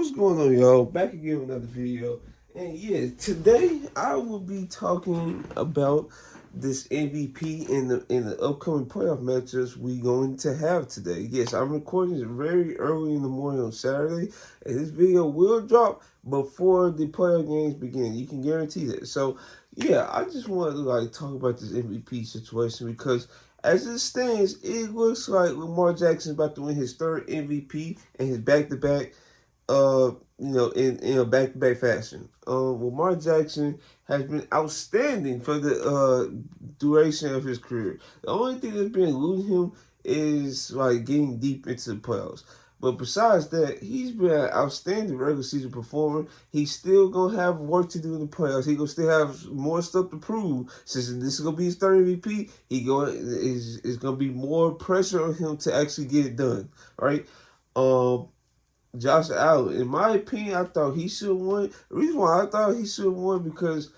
What's going on, y'all? Back again with another video. And yeah, today I will be talking about this MVP in the upcoming playoff matches we going to have today. Yes, I'm recording this very early in the morning on Saturday, and this video will drop before the playoff games begin. You can guarantee that. So yeah, I just wanted to talk about this MVP situation because as it stands, it looks like Lamar Jackson is about to win his third MVP and his back-to-back in a back-to-back fashion. Lamar Jackson has been outstanding for the duration of his career. The only thing that's been eluding him is getting deep into the playoffs. But besides that, he's been an outstanding regular season performer. He's still gonna have work to do in the playoffs. He's gonna still have more stuff to prove. Since this is gonna be his third MVP, is gonna be more pressure on him to actually get it done. Right? Um, Josh Allen, in my opinion, I thought he should have won. The reason why I thought he should have won because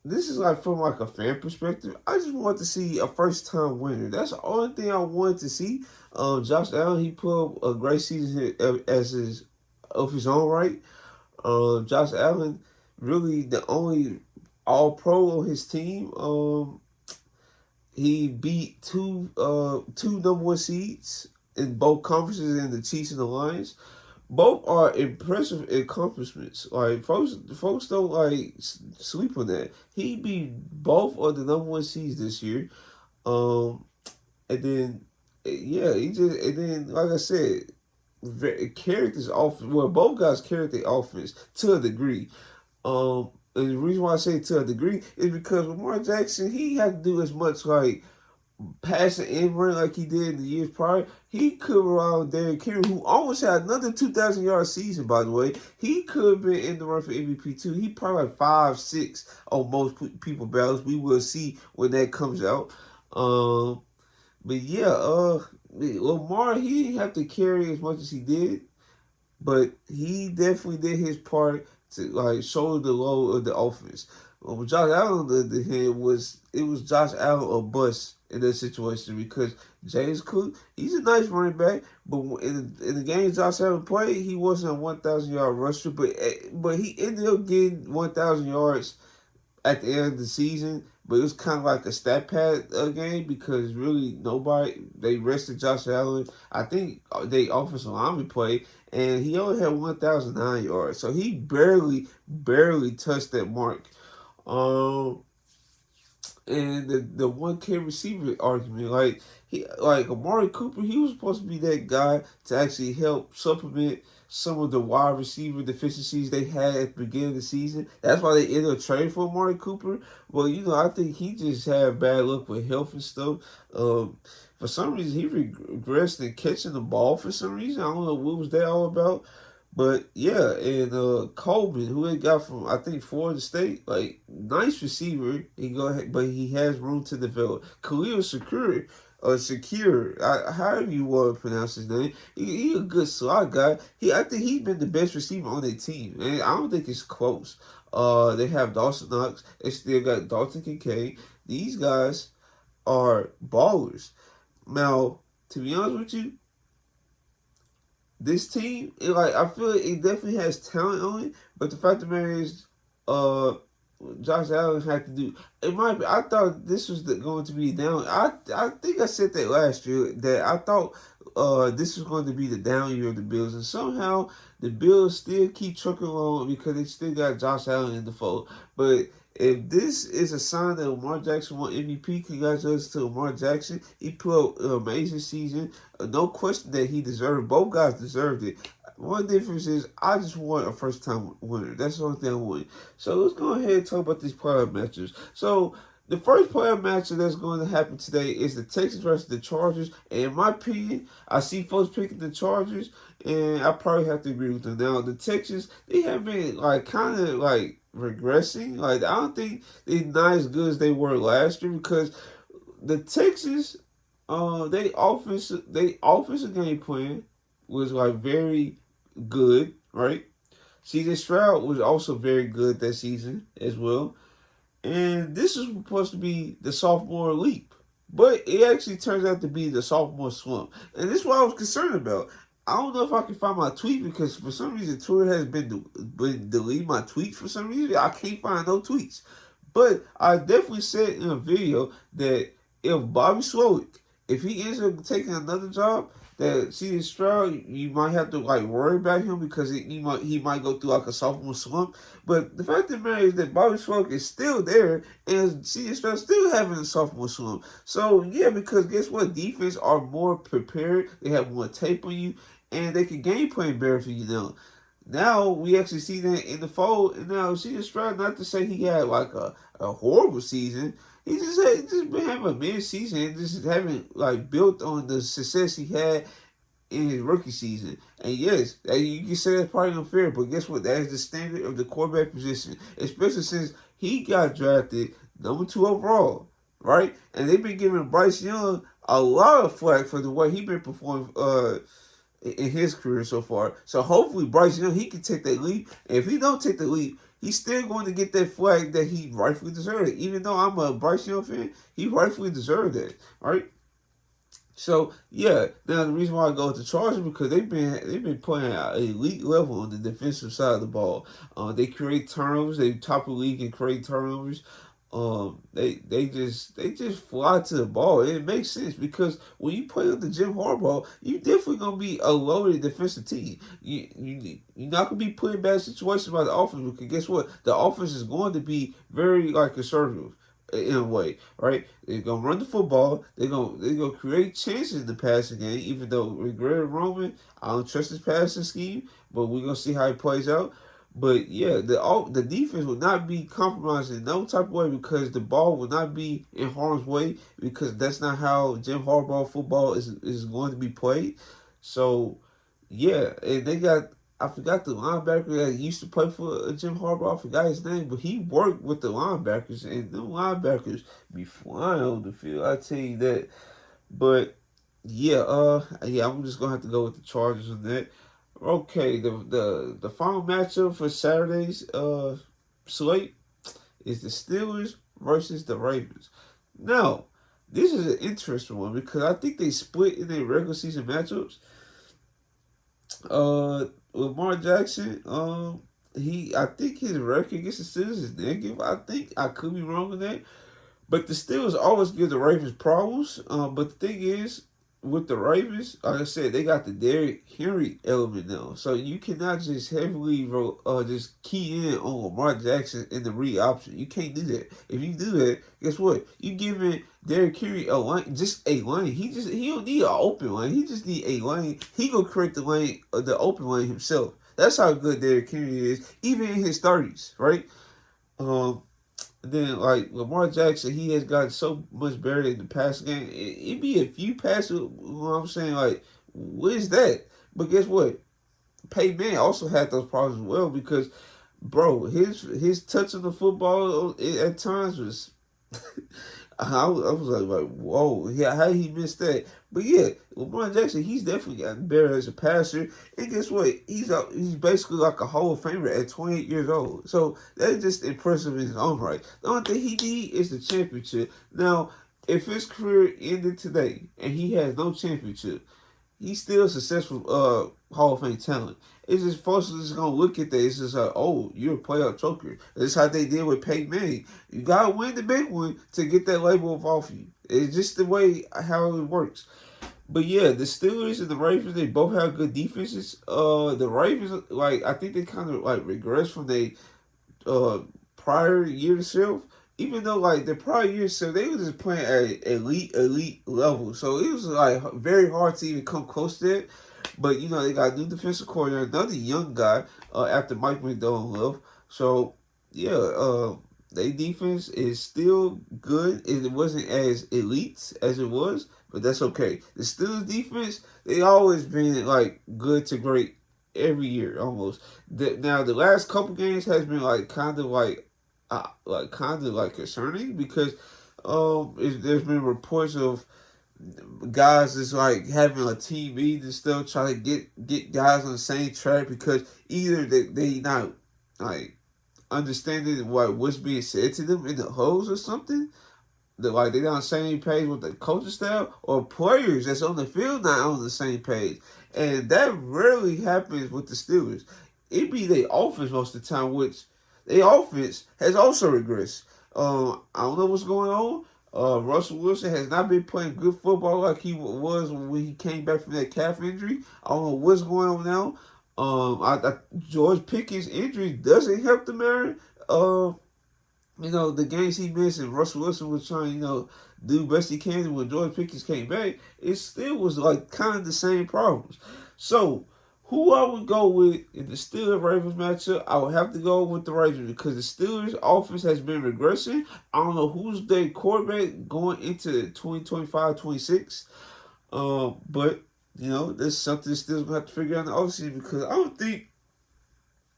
this is from a fan perspective. I just want to see a first time winner. That's the only thing I wanted to see. Josh Allen, he put up a great season here as his of his own right. Josh Allen, really the only All Pro on his team. He beat two number one seeds in both conferences in the Chiefs and the Lions. Both are impressive accomplishments. Folks don't sleep on that. He beat both of the number one seeds this year. Um, and then he just and then like I said, carried this offense. Well, both guys carried the offense to a degree. And the reason why I say to a degree is because Lamar Jackson he had to do as much passing and running like he did in the years prior. He could rely on Derrick Henry, who almost had another 2,000-yard season, by the way. He could have been in the run for MVP too. He probably 5'6" on most people ballots. We will see when that comes out. But yeah, Lamar, he didn't have to carry as much as he did, but he definitely did his part to shoulder the load of the offense. With Josh Allen, on the other hand, it was Josh Allen or bust in that situation because James Cook, he's a nice running back, but in the games Josh Allen played, he wasn't a 1,000-yard rusher, but he ended up getting 1,000 yards at the end of the season. But it was kind of like a stat pad game because really they rested Josh Allen. I think they offensive lineman played, and he only had 1,009 yards, so he barely touched that mark. Um, and the 1K receiver argument, Amari Cooper, he was supposed to be that guy to actually help supplement some of the wide receiver deficiencies they had at the beginning of the season. That's why they ended up trading for Amari Cooper. Well, I think he just had bad luck with health and stuff. For some reason, he regressed in catching the ball for some reason. I don't know what was that all about. But yeah, and Coleman, who they got from I think Florida State, nice receiver. He go ahead, but he has room to develop. Khalil Secure, however you want to pronounce his name, he a good slot guy. I think he's been the best receiver on their team, and I don't think it's close. They have Dawson Knox. They still got Dalton Kincaid. These guys are ballers. Now, to be honest with you, this team, I feel it definitely has talent on it, but the fact of the matter is, Josh Allen had to do. I thought this was going to be down. I think I said that last year that I thought this was going to be the down year of the Bills, and somehow the Bills still keep trucking along because they still got Josh Allen in the fold. But if this is a sign that Lamar Jackson won MVP, congratulations to Lamar Jackson. He put up an amazing season. No question that he deserved. Both guys deserved it. One difference is I just want a first time winner. That's the only thing I want. So let's go ahead and talk about these playoff matches. So the first playoff match that's going to happen today is the Texans versus the Chargers. And in my opinion, I see folks picking the Chargers, and I probably have to agree with them. Now the Texans, they have been kind of regressing. I don't think they're not as good as they were last year because the Texans, they offensive game plan was very good, right? CJ Stroud was also very good that season as well. And this is supposed to be the sophomore leap. But it actually turns out to be the sophomore slump. And this is what I was concerned about. I don't know if I can find my tweet because for some reason Twitter has been deleting my tweets for some reason. I can't find no tweets. But I definitely said in a video that if Bobby Slowick, if he ends up taking another job, that C.J. Stroud, you might have to like worry about him because he might go through like a sophomore slump. But the fact of the matter is that Bobby Slowick is still there and C.J. Stroud still having a sophomore slump. So yeah, because guess what? Defense are more prepared. They have more tape on you, and they can game plan better for you now. Now we actually see that in the fold, and now C.J. Stroud, not to say he had like a horrible season. He just been having a mid season and just haven't like built on the success he had in his rookie season. And yes, you can say that's probably unfair, but guess what? That is the standard of the quarterback position, especially since he got drafted number 2 overall, right? And they've been giving Bryce Young a lot of flack for the way he been performing in his career so far. So hopefully Bryce Young, he can take that leap. And if he don't take the leap, he's still going to get that flag that he rightfully deserved. Even though I'm a Bryce Young fan, he rightfully deserved that, right? So yeah, now the reason why I go with the Chargers because they've been playing at an elite level on the defensive side of the ball. They create turnovers. They top the league in create turnovers. They just fly to the ball. And it makes sense because when you play under Jim Harbaugh, you definitely gonna be a loaded defensive team. You're not gonna be put in bad situations by the offense because guess what? The offense is going to be very like conservative in a way, right? They're gonna run the football. They're gonna create chances in the passing game. Even though with Greg Roman, I don't trust his passing scheme, but we're gonna see how it plays out. But yeah, the defense will not be compromised in no type of way because the ball will not be in harm's way because that's not how Jim Harbaugh football is going to be played. So yeah, and they got I forgot the linebacker that used to play for Jim Harbaugh. I forgot his name, but he worked with the linebackers, and the linebackers be flying on the field. I tell you that. But yeah, I'm just gonna have to go with the Chargers on that. Okay, the final matchup for Saturday's slate is the Steelers versus the Ravens. Now, this is an interesting one because I think they split in their regular season matchups. Lamar Jackson, I think his record against the Steelers is negative. I think I could be wrong on that. But the Steelers always give the Ravens problems. But the thing is, with the Ravens, like I said, they got the Derrick Henry element now. So you cannot just heavily just key in on Lamar Jackson in the read option. You can't do that. If you do that, guess what? You giving Derrick Henry a lane, just a lane. He don't need an open lane. He just need a lane. He gonna create the lane, the open lane himself. That's how good Derrick Henry is, even in his 30s, right? Um, then like Lamar Jackson, he has gotten so much better in the passing game. It be a few passes. You know what I'm saying? Like, what is that? But guess what? Peyton Manning also had those problems as well because, bro, his touch on the football at times was I was like, whoa, yeah, how he missed that? But yeah, LeBron Jackson, he's definitely gotten better as a passer. And guess what? He's basically like a Hall of Famer at 28 years old. So that's just impressive in his own right. The only thing he needs is the championship. Now, if his career ended today and he has no championship, he's still a successful Hall of Fame talent. It's just folks are just gonna look at that. It's just like, oh, you're a playoff choker. That's how they did with Peyton Manning. You gotta win the big one to get that label off you. It's just the way how it works. But yeah, the Steelers and the Ravens, they both have good defenses. The Ravens, like I think they kind of like regress from their uh prior year self. Even though like the prior year self, they were just playing at elite level. So it was like very hard to even come close to that. But you know they got a new defensive coordinator, another young guy after Mike McDonald left. So yeah, their defense is still good. It wasn't as elite as it was, but that's okay. The Steelers defense, they always been like good to great every year almost. Now the last couple games has been like kind of like kind of like concerning because there's been reports of guys is like having a team meeting and stuff, trying to get guys on the same track because either they not like understanding what's being said to them in the holes or something, like they're not on the same page with the coaching staff, or players that's on the field not on the same page. And that rarely happens with the Steelers. It be their offense most of the time, which their offense has also regressed. I don't know what's going on. Russell Wilson has not been playing good football like he was when he came back from that calf injury. I don't know what's going on now. George Pickens' injury doesn't help the man. The games he missed and Russell Wilson was trying, do best he can. And when George Pickens came back, it still was like kind of the same problems. So, who I would go with in the Steelers Ravens matchup, I would have to go with the Ravens because the Steelers offense has been regressing. I don't know who's their quarterback going into 2025-26. But, that's something the Steelers going to have to figure out in the offseason because I don't think,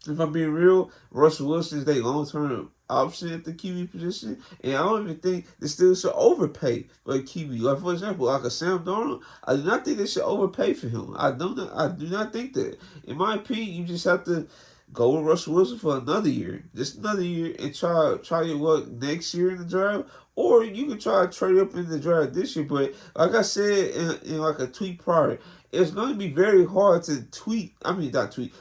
if I'm being real, Russell Wilson is their long-term option at the QB position, and I don't even think the Steelers should overpay for a QB. Like, for example, like a Sam Darnold, I do not think they should overpay for him. I do not think that. In my opinion, you just have to go with Russell Wilson for another year, just another year, and try your luck next year in the draft. Or you can try to trade up in the draft this year. But like I said in like a tweet prior, it's going to be very hard to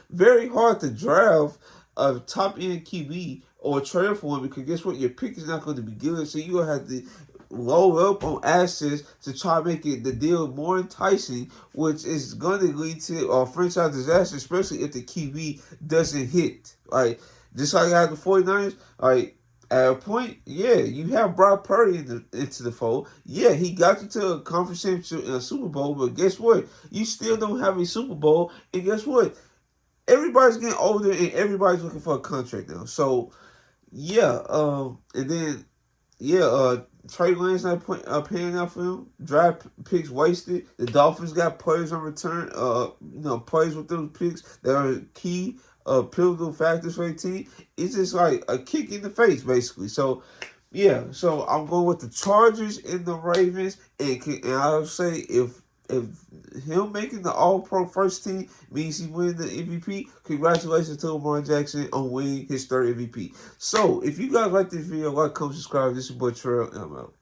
very hard to draft a top end QB or trade for him because guess what? Your pick is not going to be good. So you're going to have to load up on assets to try to make the deal more enticing, which is going to lead to a franchise disaster, especially if the QB doesn't hit. Like, just like I had the 49ers, like, at a point, yeah, you have Brock Purdy into the fold. Yeah, he got you to a conference championship in a Super Bowl, but guess what? You still don't have a Super Bowl, and guess what? Everybody's getting older, and everybody's looking for a contract now. So, yeah, and then, Trey Lance not paying out for him. Draft picks wasted. The Dolphins got players on return. Players with those picks that are key, pivotal factors for a team. It's just like a kick in the face, basically. So, yeah. So I'm going with the Chargers and the Ravens, and I'll say if him making the All-Pro first team means he wins the MVP, congratulations to Lamar Jackson on winning his third MVP. So, if you guys like this video, like, comment, subscribe. This is your boy Terrell, and I'm out.